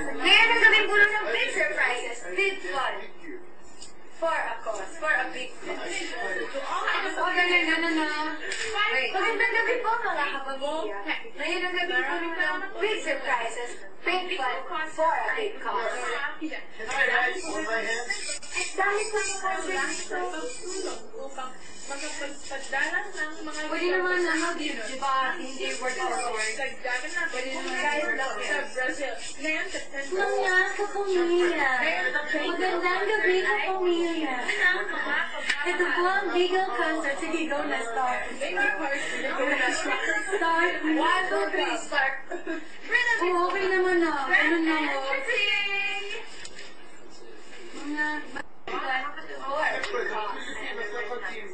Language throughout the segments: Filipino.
Ngayon ang gawin puno ng big surprises, big fun. For a cause, for a big cause. Wait. Magandang gabi po mga kapamilya. Ngayon ang gabi puno ng big surprises, big fun, for a big cause. Hi guys, hold my hand. Dahil sa mga dito. Magpagdalang ng mga Pwede naman di ba, hindi word for word. Dagdagan na Pwede naman guys lang sa Brazil. Ngayon, September. Mga kapamilya. Magandang gabi kapamilya. Ito po ang Gigo Concert. Sige, go na start. Start. 1, 2, 3, start. Oo, okay naman na. Ganun na mo. Mga...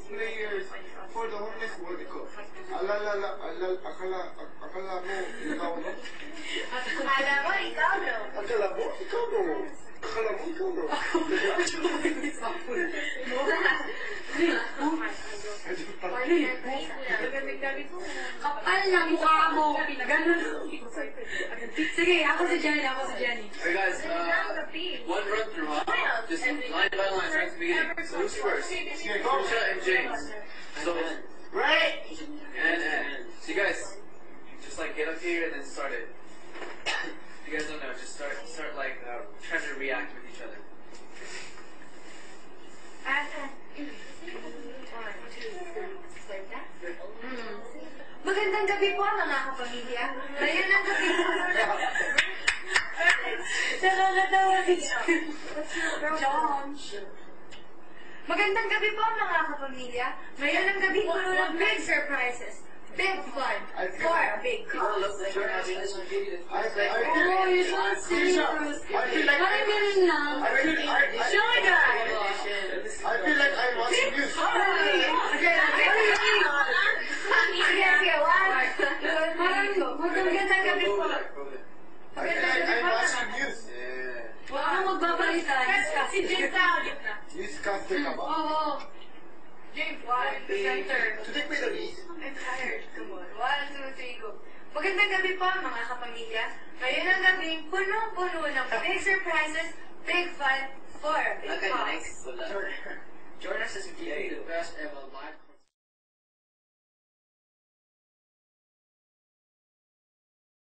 Players for the homeless World Cup. Akala mo, ikaw no? Akala mo, ikaw no? Akala mo, ikaw no? Akala mo, ikaw no? Kapal na mukha mo. Ganun. Sige, ako si Jenny. Hey guys, one run through, huh? Just line by line, right at the beginning. So who's first? Trisha and James. So, Right! and, so you guys, just like get up here and then start it. If you guys don't know, just start like trying to react with each other. Magandang gabi po mga kapamilya. Ngayon ang gabi po. Nakakatawa si John. Magandang gabi po mga kapamilya. Ngayon ang gabi po ng big surprises, big fun, for a big cause. I feel Oh, you're so serious. Parang ganun lang. Show guys. like I'm watching news. Sige, one. Parang magandang gabi po. I feel like I'm watching news. Yeah. Huwag kang magbabalita. Si James na. Newscaster ka ba? Oo. James, one, center. Today may release. I'm tired. Come on. 1, 2, 3, go. Magandang gabi po mga kapamilya. Ngayon ang gabi, punong-puno ng big surprises, big fun, for a big cause. Jordan says the best ever live.